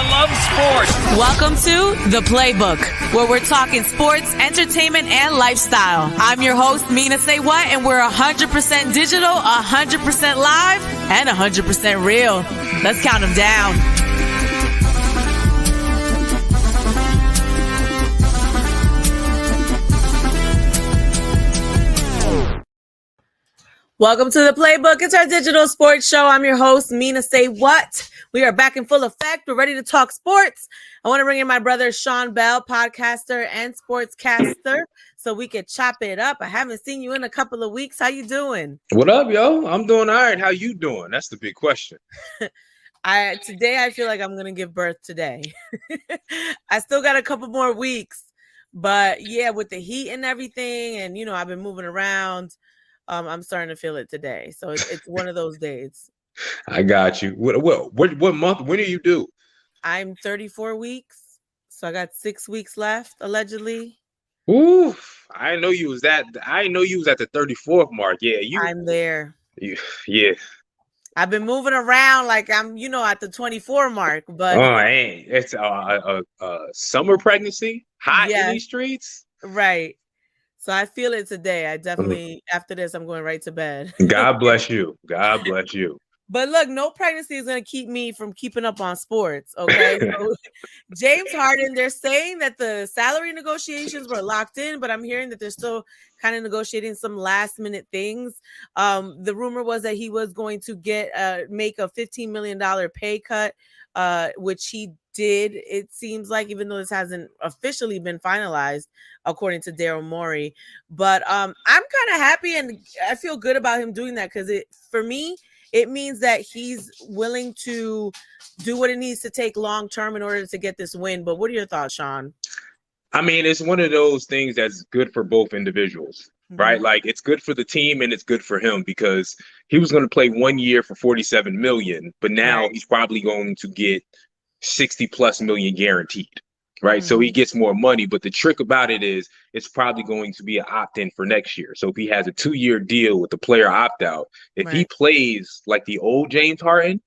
Everyone loves sports. Welcome to The Playbook, where we're talking sports, entertainment, and lifestyle. I'm your host, Mina SayWhat, and we're 100% digital, 100% live, and 100% real. Let's count them down. Welcome to The Playbook. It's our digital sports show. I'm your host, Mina SayWhat. We are back in full effect. We're ready to talk sports. I want to bring in my brother, Sean Bell, podcaster and sportscaster, so we could chop it up. I haven't seen you in a couple of weeks. How you doing? What up, yo? I'm doing all right. How you doing? That's the big question. Today, I feel like I'm going to give birth today. I still got a couple more weeks, but yeah, with the heat and everything, and, you know, I've been moving around. I'm starting to feel it today. So it's one of those days. I got you. What month? When do you do? I'm 34 weeks. So I got 6 weeks left, allegedly. Ooh, I know you was at the 34th mark. Yeah, I'm there. Yeah. I've been moving around like I'm, at the 24 mark, but it's a summer pregnancy, hot in these streets. Right. So I feel it today. I definitely, after this, I'm going right to bed. God bless you. God bless you. But look, no pregnancy is going to keep me from keeping up on sports, okay? So James Harden, they're saying that the salary negotiations were locked in, but I'm hearing that they're still kind of negotiating some last-minute things. The rumor was that he was going to make a $15 million pay cut, which he did, it seems like, even though this hasn't officially been finalized, according to Daryl Morey. But I'm kind of happy, and I feel good about him doing that, because for me, it means that he's willing to do what it needs to take long term in order to get this win. But what are your thoughts, Sean? I mean, it's one of those things that's good for both individuals, right? Like, it's good for the team and it's good for him, because he was going to play 1 year for $47 million, but now he's probably going to get 60 plus million guaranteed, right? So he gets more money, but the trick about it is it's probably going to be an opt-in for next year. So if he has a 2-year deal with the player opt-out, if he plays like the old James Harden,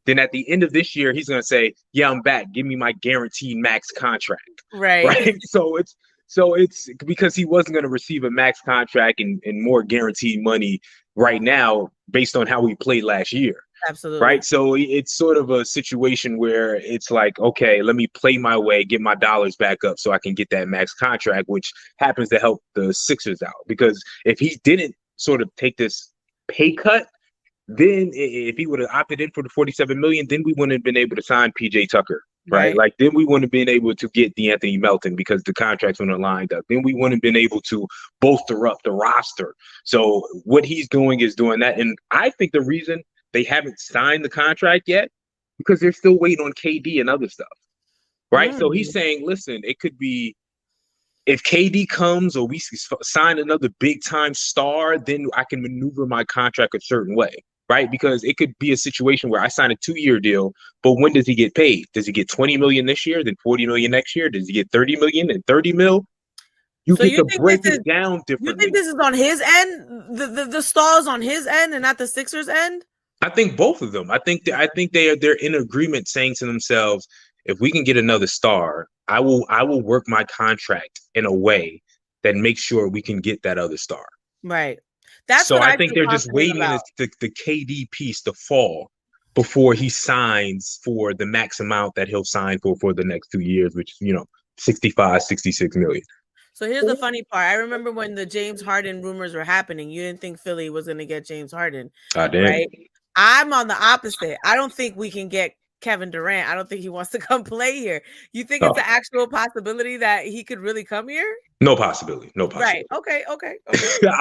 then at the end of this year, he's going to say, yeah, I'm back. Give me my guaranteed max contract. Right. So it's because he wasn't going to receive a max contract and more guaranteed money right now based on how he played last year. Absolutely. Right. So it's sort of a situation where it's like, okay, let me play my way, get my dollars back up so I can get that max contract, which happens to help the Sixers out. Because if he didn't sort of take this pay cut, then if he would have opted in for the $47 million, then we wouldn't have been able to sign PJ Tucker. Right. Like, then we wouldn't have been able to get DeAnthony Melton because the contracts wouldn't have lined up. Then we wouldn't have been able to bolster up the roster. So what he's doing is doing that. And I think the reason they haven't signed the contract yet because they're still waiting on KD and other stuff. Right. So he's saying, listen, it could be if KD comes or we sign another big time star, then I can maneuver my contract a certain way. Right. Because it could be a situation where I sign a 2-year deal, but when does he get paid? Does he get 20 million this year, then 40 million next year? Does he get 30 million and 30 mil? You get to break it down differently. You think this is on his end? The stall's on his end and not the Sixers' end? I think both of them. I think they're in agreement, saying to themselves, if we can get another star, I will work my contract in a way that makes sure we can get that other star. Right. So I think they're just waiting the KD piece to fall before he signs for the max amount that he'll sign for the next 2 years, which is, 65, 66 million. So here's the funny part. I remember when the James Harden rumors were happening, you didn't think Philly was going to get James Harden. I did. Right? I'm on the opposite. I don't think we can get Kevin Durant. I don't think he wants to come play here. You think it's an actual possibility that he could really come here? No possibility. No possibility. Right. Okay.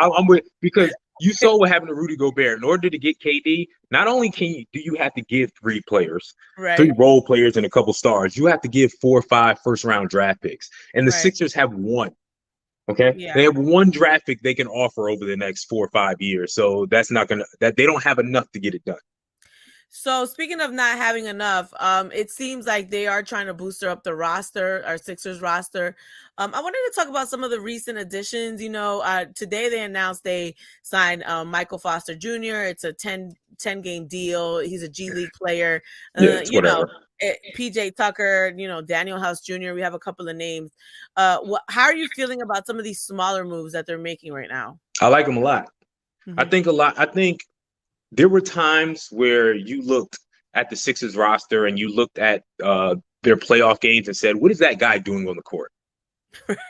I'm with, because you saw what happened to Rudy Gobert. In order to get KD, not only do you have to give 3 players, 3 role players and a couple stars, you have to give 4 or 5 first-round draft picks. And the Sixers have 1. Okay. Yeah. They have 1 draft pick they can offer over the next 4 or 5 years. So that's not that they don't have enough to get it done. So speaking of not having enough, it seems like they are trying to booster up the roster, our Sixers roster. I wanted to talk about some of the recent additions. Today they announced they signed Michael Foster Jr. It's a 10 game deal. He's a G League player. Whatever. PJ Tucker, Daniel House Jr. We have a couple of names. How are you feeling about some of these smaller moves that they're making right now? I like them a lot. Mm-hmm. I think there were times where you looked at the Sixers roster and you looked at their playoff games and said, what is that guy doing on the court?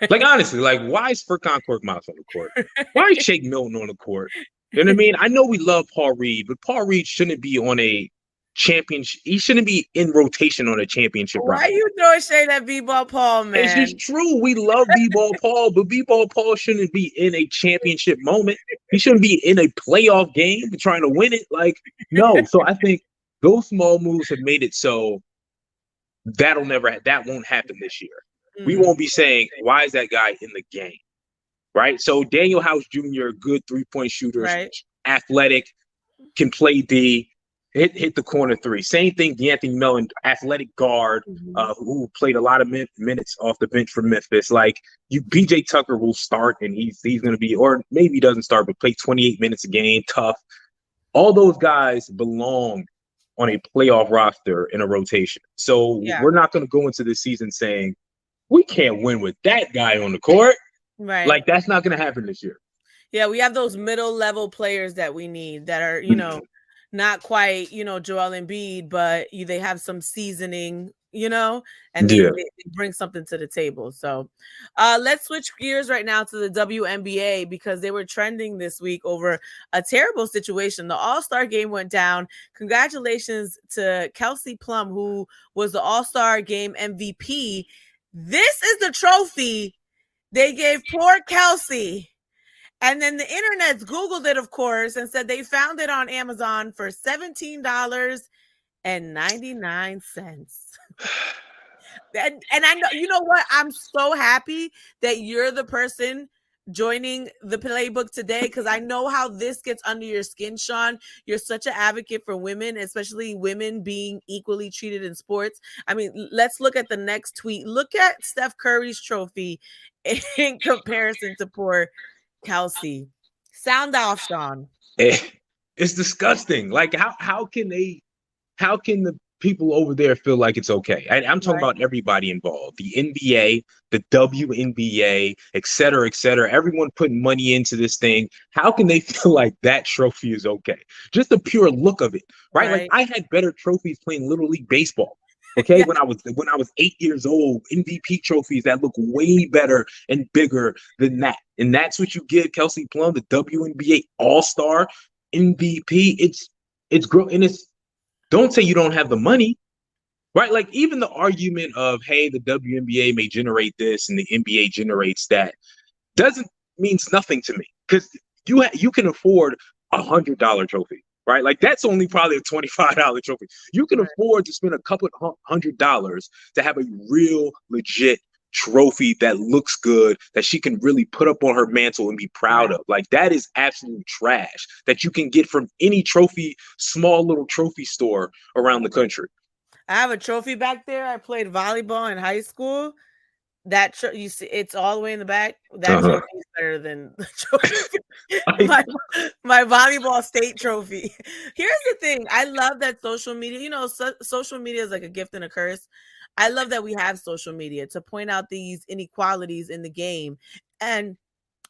Like, honestly, like, why is Furkan Korkmaz on the court? Why is Shake Milton on the court? You know what I mean? I know we love Paul Reed, but Paul Reed shouldn't be on a championship. He shouldn't be in rotation on a championship round. Why you throwing shade at B-Ball Paul, man? It's just true. We love B-Ball Paul, but B-Ball Paul shouldn't be in a championship moment. He shouldn't be in a playoff game trying to win it. Like, no. So I think those small moves have made it so that won't happen this year. We won't be saying, why is that guy in the game? Right? So Daniel House Jr., good three-point shooter, right, athletic, can play D, hit the corner three. Same thing, D'Anthony Melton, athletic guard, who played a lot of minutes off the bench for Memphis. Like, PJ Tucker will start, and he's going to be, or maybe he doesn't start, but play 28 minutes a game, tough. All those guys belong on a playoff roster in a rotation. So we're not going to go into this season saying, we can't win with that guy on the court. Right. Like, that's not going to happen this year. Yeah, we have those middle level players that we need that are, not quite, Joel Embiid, but they have some seasoning, and they bring something to the table. So let's switch gears right now to the WNBA because they were trending this week over a terrible situation. The All-Star Game went down. Congratulations to Kelsey Plum, who was the All-Star Game MVP. This is the trophy they gave poor Kelsey. And then the internet's Googled it, of course, and said they found it on Amazon for $17.99. And I know, you know what? I'm so happy that you're the person joining the Playbook today because I know how this gets under your skin, Sean. You're such an advocate for women, especially women being equally treated in sports. I mean, let's look at the next tweet. Look at Steph Curry's trophy in comparison to poor Kelsey. Sound off, Sean. It's disgusting. Like, how can the people over there feel like it's okay? I'm talking about everybody involved, the NBA, the WNBA, et cetera, everyone putting money into this thing. How can they feel like that trophy is okay? Just the pure look of it, right? Like, I had better trophies playing Little League Baseball. Okay, when I was 8 years old, MVP trophies that look way better and bigger than that. And that's what you give Kelsey Plum, the WNBA All-Star MVP. Don't say you don't have the money, right? Like, even the argument of, hey, the WNBA may generate this and the NBA generates that means nothing to me because you can afford $100 trophy. Right? Like, that's only probably a $25 trophy. You can afford to spend a couple $100 to have a real legit trophy that looks good, that she can really put up on her mantle and be proud of. Like, that is absolute trash that you can get from any small little trophy store around the country. I have a trophy back there. I played volleyball in high school. That you see, it's all the way in the back. That trophy is better than the trophy. my volleyball state trophy. Here's the thing: I love that social media. Social media is like a gift and a curse. I love that we have social media to point out these inequalities in the game, and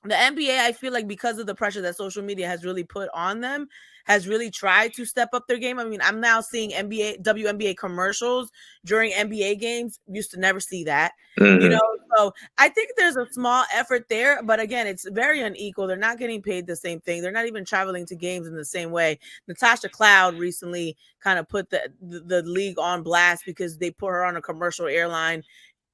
the NBA, I feel like because of the pressure that social media has really put on them, has really tried to step up their game. I mean, I'm now seeing WNBA commercials during NBA games. Used to never see that, So I think there's a small effort there, but again, it's very unequal. They're not getting paid the same thing. They're not even traveling to games in the same way. Natasha Cloud recently kind of put the league on blast because they put her on a commercial airline.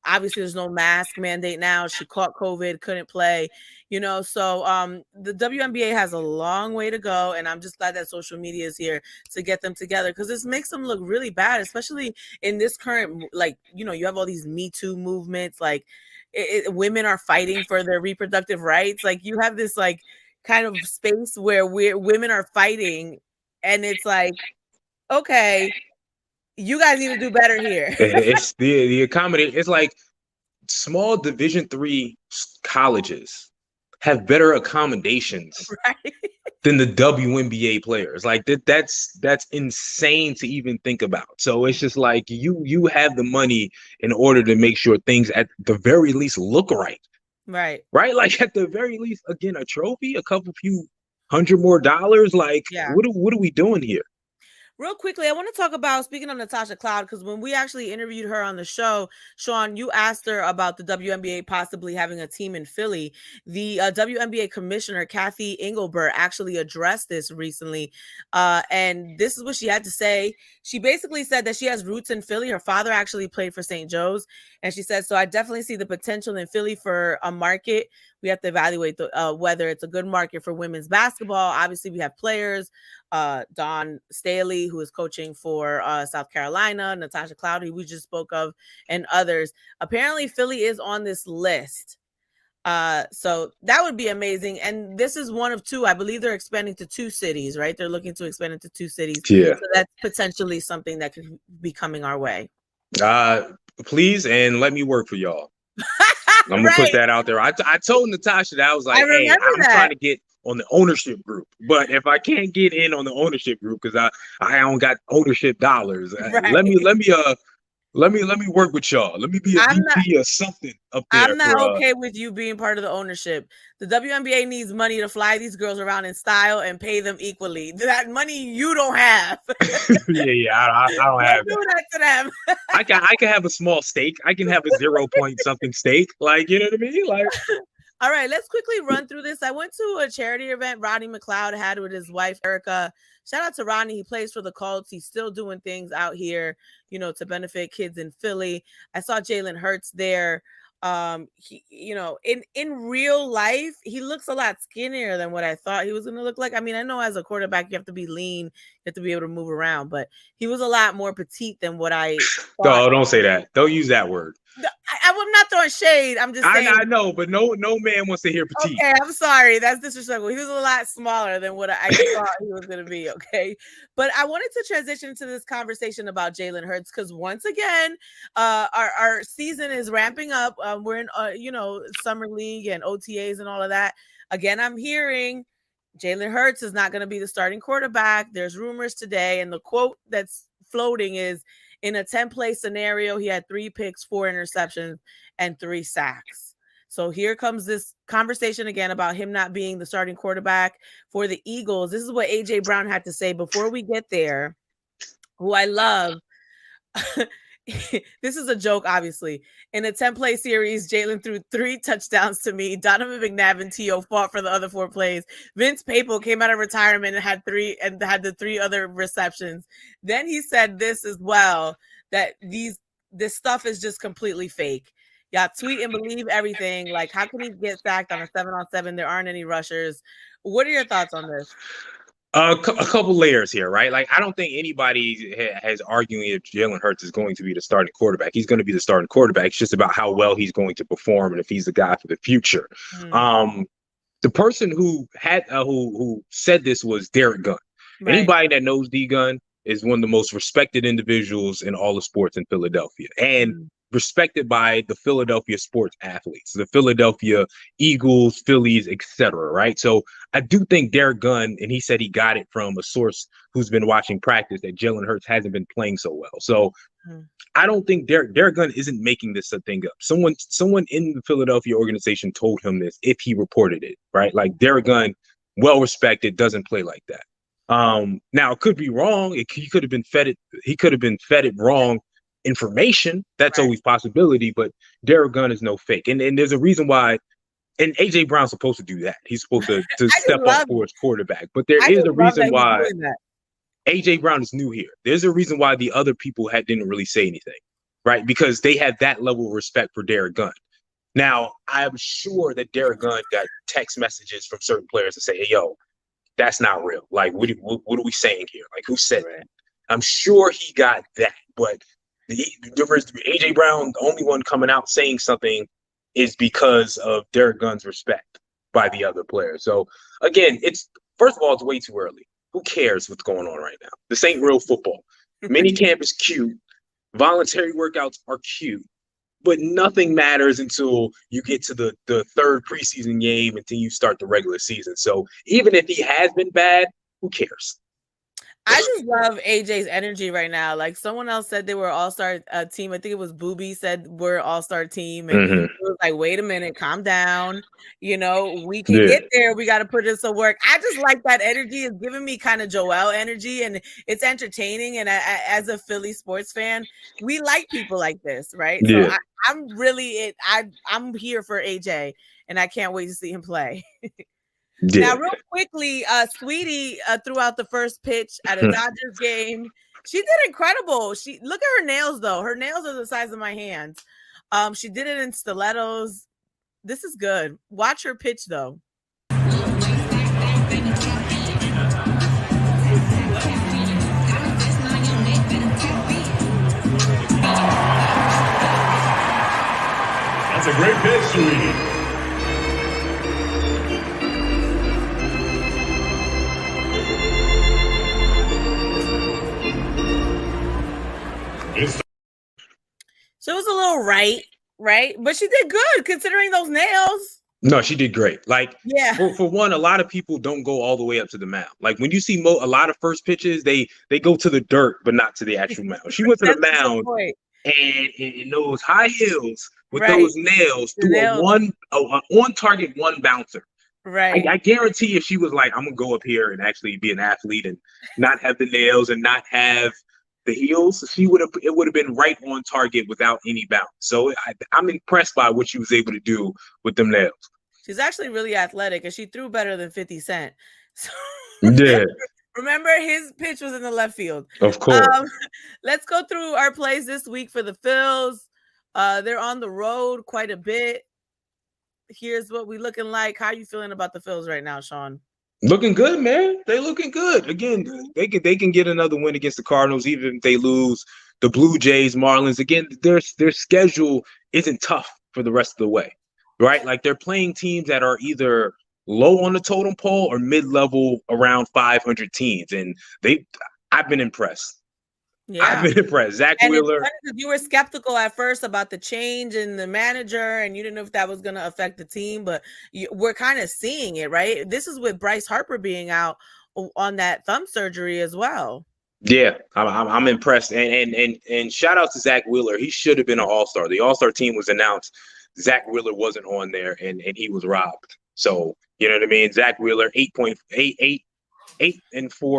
Obviously, there's no mask mandate now. She caught COVID, couldn't play, So the WNBA has a long way to go, and I'm just glad that social media is here to get them together because this makes them look really bad, especially in this current, you have all these Me Too movements, like women are fighting for their reproductive rights. Like, you have this kind of space where women are fighting, and it's like, okay, you guys need to do better here. It's the accommodate. It's like small Division III colleges have better accommodations Right. than the WNBA players. Like that's insane to even think about. So it's just like you have the money in order to make sure things at the very least look right. Right. Right? Like at the very least, again, a trophy, a couple few $100 more. Like Yeah. what are we doing here? Real quickly, I want to talk about, speaking of Natasha Cloud, because when we actually interviewed her on the show, Sean, you asked her about the WNBA possibly having a team in Philly. The WNBA commissioner, Kathy Engelbert, actually addressed this recently. And this is what she had to say. She basically said that she has roots in Philly. Her father actually played for St. Joe's. And she said, so I definitely see the potential in Philly for a market. We have to evaluate whether it's a good market for women's basketball. Obviously, we have players. Dawn Staley, who is coaching for South Carolina, Natasha Cloud, who we just spoke of, and others. Apparently, Philly is on this list. So that would be amazing. And this is one of two. I believe they're expanding to 2 cities, right? They're looking to expand into 2 cities. Yeah. So that's potentially something that could be coming our way. Please, and let me work for y'all. I'm gonna put that out there. I told Natasha that I was like, hey, I'm trying to get on the ownership group, but if I can't get in on the ownership group because I don't got ownership dollars, let me work with y'all. Let me be a VP or something up there. I'm not okay with you being part of the ownership. The WNBA needs money to fly these girls around in style and pay them equally. That money you don't have. yeah, I don't have do that to them. I can have a small stake. I can have a 0 point something stake. Like, you know what I mean? Like, all right, let's quickly run through this. I went to a charity event Rodney McLeod had with his wife, Erica. Shout out to Rodney. He plays for the Colts. He's still doing things out here, to benefit kids in Philly. I saw Jalen Hurts there. He, in real life, he looks a lot skinnier than what I thought he was going to look like. I mean, I know as a quarterback, you have to be lean, you have to be able to move around, but he was a lot more petite than what I thought. No, don't say that. Don't use that word. I'm not throwing shade. I'm just saying. I know, but no man wants to hear petite. Okay, I'm sorry. That's disrespectful. He was a lot smaller than what I thought he was going to be, okay? But I wanted to transition to this conversation about Jalen Hurts because once again, our season is ramping up. We're in, summer league and OTAs and all of that. Again, I'm hearing Jalen Hurts is not going to be the starting quarterback. There's rumors today, and the quote that's floating is, in a 10-play scenario, he had 3 picks, 4 interceptions, and 3 sacks. So here comes this conversation again about him not being the starting quarterback for the Eagles. This is what A.J. Brown had to say before we get there, who I love. This is a joke, obviously. In a 10-play series, Jalen threw 3 touchdowns to me. Donovan McNabb and T.O. fought for the other 4 plays. Vince Papal came out of retirement and had the 3 other receptions. Then he said this as well, that this stuff is just completely fake. Y'all tweet and believe everything. Like, how can he get sacked on a 7-on-7? There aren't any rushers. What are your thoughts on this? A couple layers here, right? Like, I don't think anybody has arguing if Jalen Hurts is going to be the starting quarterback. He's going to be the starting quarterback. It's just about how well he's going to perform and if he's the guy for the future. The person who said this was Derek Gunn. Right. Anybody that knows D Gunn is one of the most respected individuals in all of sports in Philadelphia. And respected by the Philadelphia sports athletes, the Philadelphia Eagles, Phillies, etc. Right? So I do think Derek Gunn, and he said he got it from a source who's been watching practice, that Jalen Hurts hasn't been playing so well. So I don't think Derek Gunn isn't making this a thing up. Someone in the Philadelphia organization told him this if he reported it, right? Like, Derek Gunn, well respected, doesn't play like that. Now it could be wrong. He could have been fed it wrong information. That's always possibility, but Derek Gunn is no fake. And there's a reason why, and AJ Brown's supposed to do that. He's supposed to step up for his quarterback. But there is a reason why AJ Brown is new here. There's a reason why the other people didn't really say anything, right? Because they have that level of respect for Derek Gunn. Now, I'm sure that Derek Gunn got text messages from certain players to say, hey, yo, that's not real. Like, what are we saying here? Like, who said that? I'm sure he got that, but the difference between AJ Brown, the only one coming out saying something, is because of Derek Gunn's respect by the other players. So again, first of all, it's way too early. Who cares what's going on right now? This ain't real football. Minicamp is cute. Voluntary workouts are cute. but nothing matters until you get to the third preseason game until you start the regular season. So even if he has been bad, who cares? I just love AJ's energy right now. Like someone else said they were all-star team. I think it was Booby said we're all-star team. And it was like, wait a minute, calm down. You know, we can get there. We got to put in some work. I just like that energy. It's giving me kind of Joel energy, and it's entertaining. And as a Philly sports fan, we like people like this, right? Yeah. So I'm here for AJ, and I can't wait to see him play. Yeah. Now, real quickly, Sweetie threw out the first pitch at a Dodgers game. She did incredible. Look at her nails, though. Her nails are the size of my hands. She did it in stilettos. This is good. Watch her pitch, though. That's a great pitch, Sweetie. So it was a little right? But she did good considering those nails. No, she did great. Like, yeah. For one, a lot of people don't go all the way up to the mound. Like when you see a lot of first pitches, they go to the dirt, but not to the actual mound. She went to the mound and in those high heels with those nails threw an on-target one bouncer. Right. I guarantee if she was like, I'm gonna go up here and actually be an athlete and not have the nails and not have the heels, it would have been right on target without any bounce. So I'm impressed by what she was able to do with them nails. She's actually really athletic, and she threw better than 50 Cent. So yeah. Remember, his pitch was in the left field. Of course. Let's go through our plays this week for the Phils. They're on the road quite a bit. Here's what we looking like. How are you feeling about the Phils right now, Sean? Looking good, man. They looking good. Again, they can get another win against the Cardinals, even if they lose the Blue Jays, Marlins. Again, their schedule isn't tough for the rest of the way, right? Like they're playing teams that are either low on the totem pole or mid-level around 500 teams, and I've been impressed. Yeah, I've been impressed. Zach Wheeler. You were skeptical at first about the change in the manager, and you didn't know if that was going to affect the team, but we're kind of seeing it, right? This is with Bryce Harper being out on that thumb surgery as well. Yeah, I'm impressed, and shout out to Zach Wheeler. He should have been an All-Star. The All-Star team was announced. Zach Wheeler wasn't on there, and he was robbed. So you know what I mean. Zach Wheeler, 8-4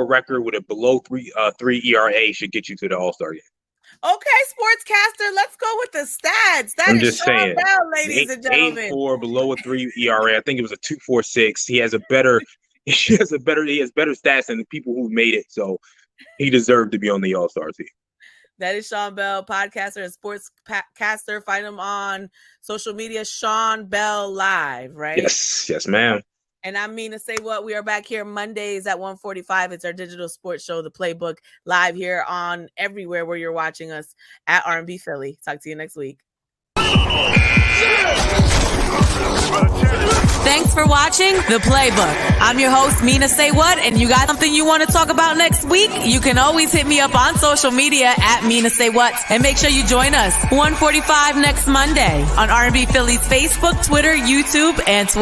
record with a below 3 ERA should get you to the All-Star game. Okay, sportscaster, let's go with the stats. I'm just saying, Bell, ladies and gentlemen. 8-4 below a 3 ERA. I think it was a 2.46. He has better stats than the people who made it. So he deserved to be on the All-Star team. That is Sean Bell, podcaster and sportscaster. Find him on social media, Sean Bell Live, right? Yes, ma'am. And I'm Mina SayWhat. We are back here Mondays at 1:45. It's our digital sports show, The Playbook, live here on everywhere where you're watching us at R&B Philly. Talk to you next week. Thanks for watching The Playbook. I'm your host, Mina SayWhat, and you got something you want to talk about next week? You can always hit me up on social media at Mina SayWhat, and make sure you join us 1:45 next Monday on R&B Philly's Facebook, Twitter, YouTube, and Twitter.